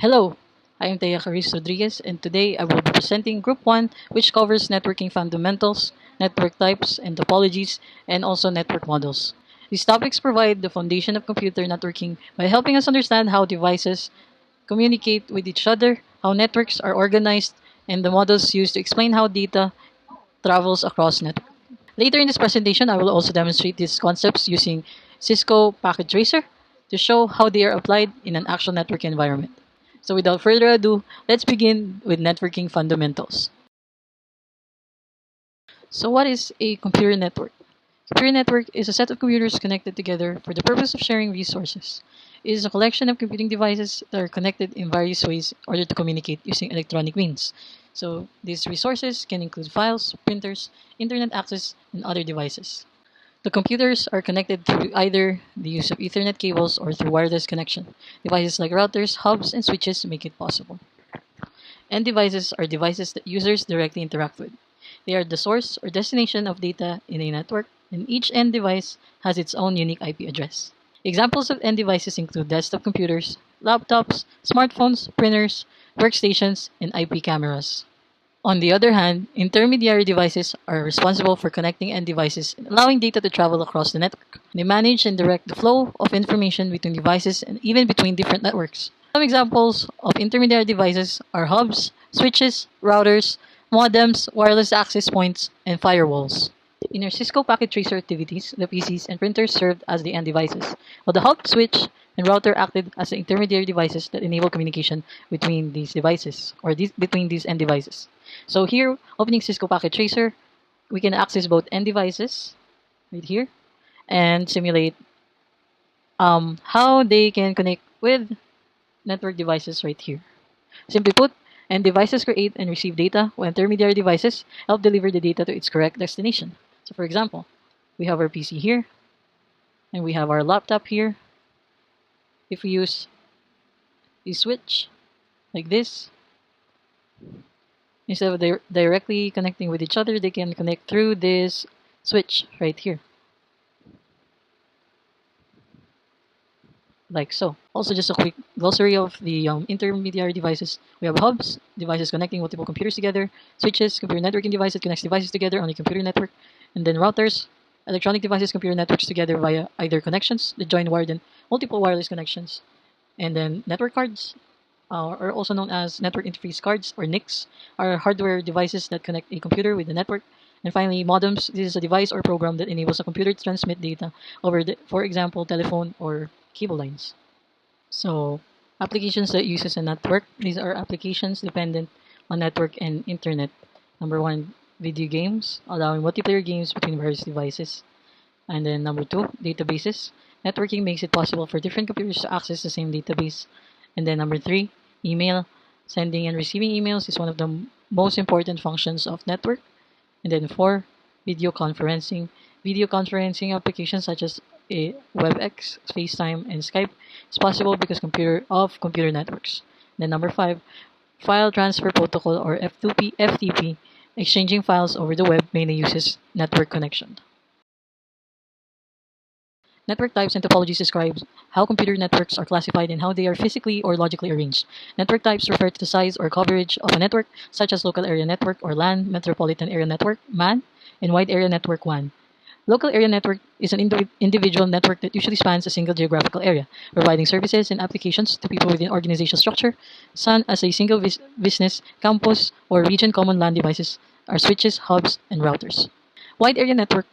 Hello, I am Thea Caris Rodriguez, and today I will be presenting Group 1, which covers networking fundamentals, network types and topologies, and also network models. These topics provide the foundation of computer networking by helping us understand how devices communicate with each other, how networks are organized, and the models used to explain how data travels across networks. Later in this presentation, I will also demonstrate these concepts using Cisco Packet Tracer to show how they are applied in an actual network environment. So without further ado, let's begin with networking fundamentals. So what is a computer network? Computer network is a set of computers connected together for the purpose of sharing resources. It is a collection of computing devices that are connected in various ways in order to communicate using electronic means. So these resources can include files, printers, internet access, and other devices. The computers are connected through either the use of Ethernet cables or through wireless connection. Devices like routers, hubs, and switches make it possible. End devices are devices that users directly interact with. They are the source or destination of data in a network, and each end device has its own unique IP address. Examples of end devices include desktop computers, laptops, smartphones, printers, workstations, and IP cameras. On the other hand, intermediary devices are responsible for connecting end devices and allowing data to travel across the network. They manage and direct the flow of information between devices and even between different networks. Some examples of intermediary devices are hubs, switches, routers, modems, wireless access points, and firewalls. In our Cisco Packet Tracer activities, the PCs and printers served as the end devices, while the hub, switch, and router acted as the intermediary devices that enable communication between these devices or between these end devices. So here, opening Cisco Packet Tracer, we can access both end devices right here and simulate how they can connect with network devices right here. Simply put, end devices create and receive data, while intermediary devices help deliver the data to its correct destination. So for example, we have our PC here and we have our laptop here. If we use a switch like this, instead of directly connecting with each other, they can connect through this switch right here, like so. Also, just a quick glossary of the intermediary devices. We have hubs, devices connecting multiple computers together, switches, computer networking devices connects devices together on a computer network, and then routers, electronic devices, computer networks together via either connections, the joint wired and multiple wireless connections, and then network cards, or also known as network interface cards or NICs, are hardware devices that connect a computer with the network. And finally, modems. This is a device or program that enables a computer to transmit data over, for example, telephone or cable lines. So, applications that uses a network. These are applications dependent on network and internet. Number one, video games, allowing multiplayer games between various devices. And then number two, databases. Networking makes it possible for different computers to access the same database. And then number three, email. Sending and receiving emails is one of the most important functions of network. And then four, video conferencing. Video conferencing applications such as WebEx, FaceTime, and Skype is possible because computer networks. Then number five, file transfer protocol or FTP, exchanging files over the web mainly uses network connection. Network types and topologies describe how computer networks are classified and how they are physically or logically arranged. Network types refer to the size or coverage of a network, such as local area network or LAN, metropolitan area network, MAN, and wide area network, WAN. Local area network is an individual network that usually spans a single geographical area, providing services and applications to people within organizational structure, such as a single business, campus, or region. Common LAN devices are switches, hubs, and routers. Wide area network,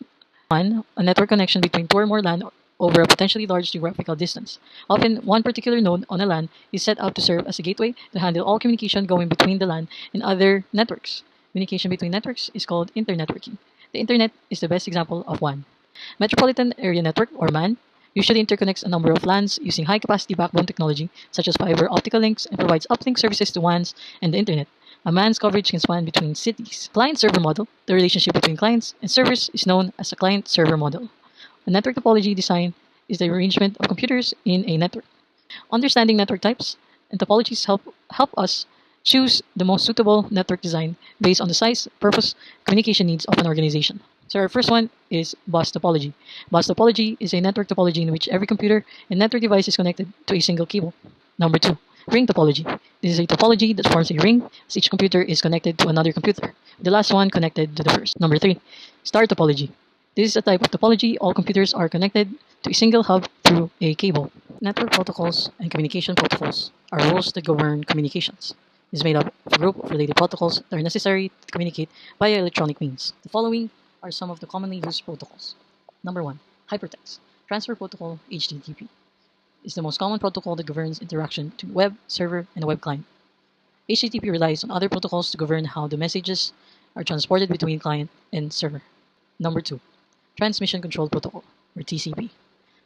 WAN, a network connection between two or more LAN over a potentially large geographical distance. Often, one particular node on a LAN is set up to serve as a gateway to handle all communication going between the LAN and other networks. Communication between networks is called internetworking. The internet is the best example of one. Metropolitan Area Network, or MAN, usually interconnects a number of LANs using high-capacity backbone technology, such as fiber optical links, and provides uplink services to WANs and the internet. A MAN's coverage can span between cities. Client-server model, the relationship between clients and servers, is known as a client-server model. A network topology design is the arrangement of computers in a network. Understanding network types and topologies help us choose the most suitable network design based on the size, purpose, communication needs of an organization. So our first one is bus topology. Bus topology is a network topology in which every computer and network device is connected to a single cable. Number two, Ring topology. This is a topology that forms a ring as each computer is connected to another computer, the last one connected to the first. Number 3. Star topology. This is a type of topology. All computers are connected to a single hub through a cable. Network protocols and communication protocols are rules that govern communications. It is made up of a group of related protocols that are necessary to communicate via electronic means. The following are some of the commonly used protocols. Number 1. Hypertext Transfer Protocol HTTP is the most common protocol that governs interaction between web server and a web client. HTTP relies on other protocols to govern how the messages are transported between client and server. Number 2. Transmission Control Protocol, or TCP.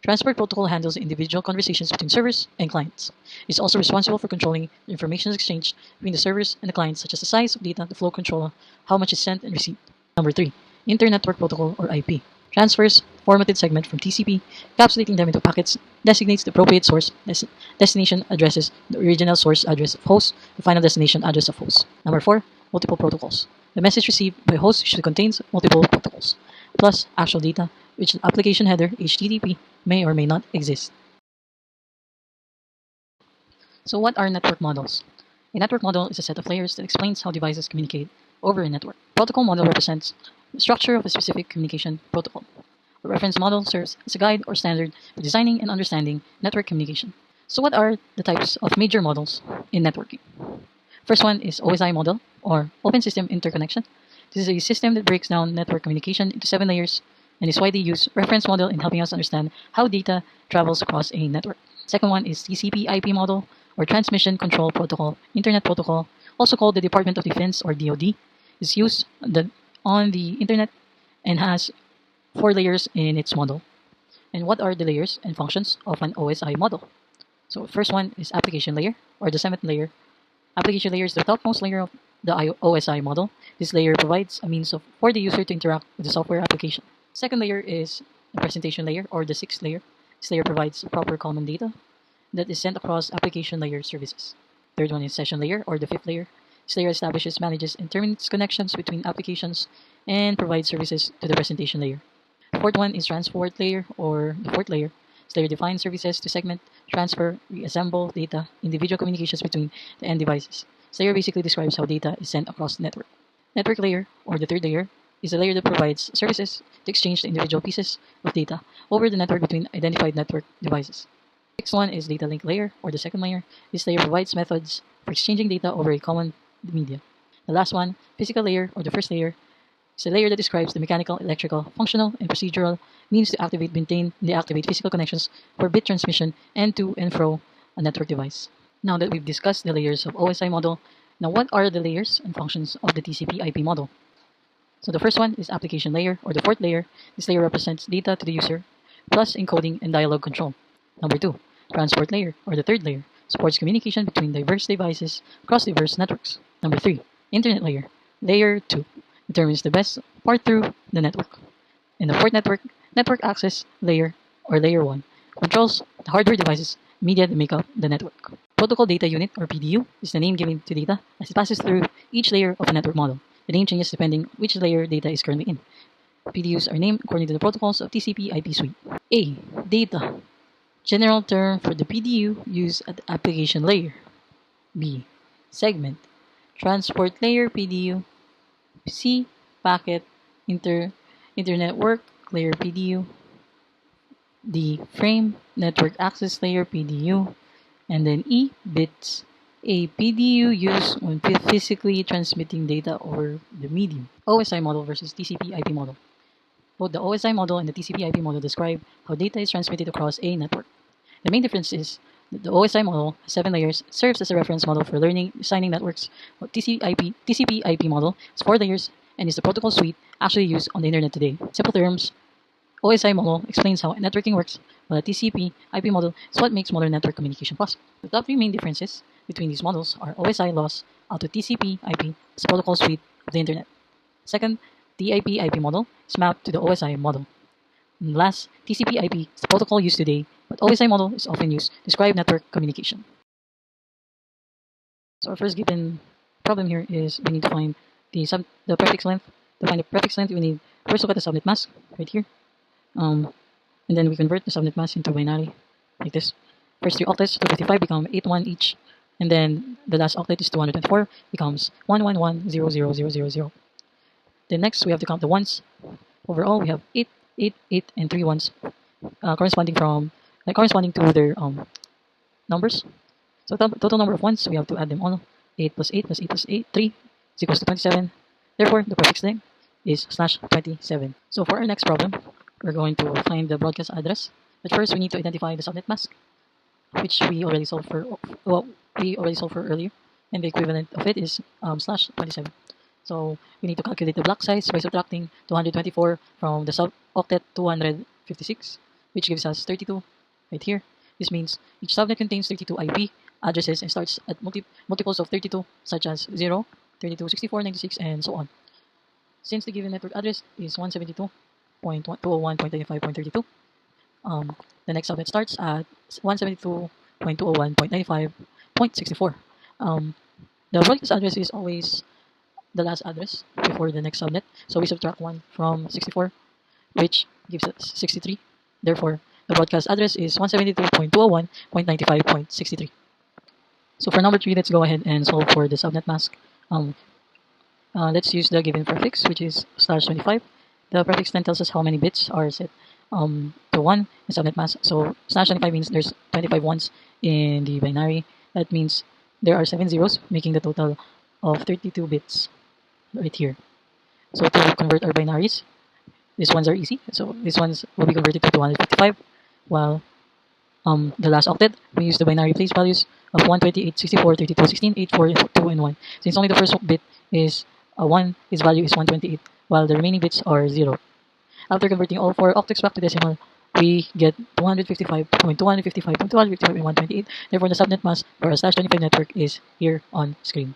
Transport Protocol handles individual conversations between servers and clients. It is also responsible for controlling the information exchanged between the servers and the clients, such as the size of data, the flow control, how much is sent and received. Number 3. Inter-Network Protocol, or IP. Transfers formatted segment from TCP, encapsulating them into packets, designates the appropriate source, destination addresses, the original source address of host, the final destination address of host. Number 4. Multiple protocols. The message received by host should contain multiple protocols, plus actual data, which the application header, HTTP, may or may not exist. So what are network models? A network model is a set of layers that explains how devices communicate over a network. Protocol model represents the structure of a specific communication protocol. A reference model serves as a guide or standard for designing and understanding network communication. So what are the types of major models in networking? First one is OSI model, or Open System Interconnection. This is a system that breaks down network communication into 7 layers and is widely used reference model in helping us understand how data travels across a network. Second one is TCP IP model, or Transmission Control Protocol, Internet Protocol, also called the Department of Defense, or DoD, is used on the internet and has 4 layers in its model. And what are the layers and functions of an OSI model? So first one is application layer, or the 7th layer. Application layer is the topmost layer of the OSI model. This layer provides a means for the user to interact with the software application. Second layer is the presentation layer, or the 6th layer. This layer provides proper common data that is sent across application layer services. Third one is session layer, or the 5th layer. This layer establishes, manages, and terminates connections between applications and provides services to the presentation layer. The fourth one is transport layer, or the 4th layer. This layer defines services to segment, transfer, reassemble data, individual communications between the end devices. This layer basically describes how data is sent across the network. Network layer, or the 3rd layer, is a layer that provides services to exchange the individual pieces of data over the network between identified network devices. The 6th one is data link layer, or the 2nd layer. This layer provides methods for exchanging data over a common media. The last one, physical layer, or the 1st layer, is a layer that describes the mechanical, electrical, functional, and procedural means to activate, maintain, and deactivate physical connections for bit transmission and to and fro a network device. Now that we've discussed the layers of OSI model, now what are the layers and functions of the TCP IP model? So the first one is application layer, or the 4th layer. This layer represents data to the user, plus encoding and dialogue control. Number 2, transport layer, or the 3rd layer, supports communication between diverse devices across diverse networks. Number 3, internet layer. Layer 2 determines the best part through the network. And the 4th network access layer, or layer 1, controls the hardware devices, media that make up the network. Protocol data unit, or PDU, is the name given to data as it passes through each layer of a network model. The name changes depending which layer data is currently in. PDUs are named according to the protocols of TCP IP suite. A. Data. General term for the PDU used at the application layer. B. Segment. Transport layer PDU. C. Packet. Internetwork layer PDU. D. Frame. Network access layer PDU. And then E. Bits. A PDU used when physically transmitting data over the medium. OSI model versus TCP IP model. Both the OSI model and the TCP IP model describe how data is transmitted across a network. The main difference is that the OSI model has 7 layers, serves as a reference model for learning, designing networks, while TCP IP model has 4 layers and is the protocol suite actually used on the internet today. In simple terms, OSI model explains how networking works, while the TCP IP model is what makes modern network communication possible. The top 3 main differences between these models are OSI loss out to TCP IP as protocol suite of the internet. Second, TIP IP model is mapped to the OSI model. And last, TCP IP is the protocol used today, but OSI model is often used to describe network communication. So our first given problem here is we need to find the prefix length. To find the prefix length, we need first look at the subnet mask right here. And then we convert the subnet mask into binary like this. First 3 octets, 255 become 81 each. and then the last octet is 224, becomes 111000000. Then next we have to count the ones. Overall, we have 8, 8, 8, and 3 ones, corresponding to their numbers. So total number of ones, we have to add them all. 8 plus 8 plus 8 plus 8, 3 is equals to 27. Therefore, the prefix length is /27. So for our next problem, we're going to find the broadcast address. But first, we need to identify the subnet mask, which we already solved for earlier, and the equivalent of it is /27. So we need to calculate the block size by subtracting 224 from the sub-octet 256, which gives us 32 right here. This means each subnet contains 32 IP addresses and starts at multiples of 32, such as 0, 32, 64, 96, and so on. Since the given network address is 172.201.25.32, the next subnet starts at 172.201.95.64. The broadcast address is always the last address before the next subnet, so we subtract 1 from 64, which gives us 63. Therefore, the broadcast address is 172.201.95.63. So for number 3, let's go ahead and solve for the subnet mask. Let's use the given prefix, which is /25. The prefix then tells us how many bits are set to 1 in subnet mask. So /25 means there's 25 ones in the binary. That means there are 7 zeros, making the total of 32 bits right here. So to convert our binaries, these ones are easy. So these ones will be converted to 255, while the last octet, we use the binary place values of 128, 64, 32, 16, 8, 4, 2, and 1. Since only the first bit is 1, its value is 128, while the remaining bits are 0. After converting all 4 octets back to decimal, we get 255.255.255 and 128. Therefore, the subnet mask for a /25 network is here on screen.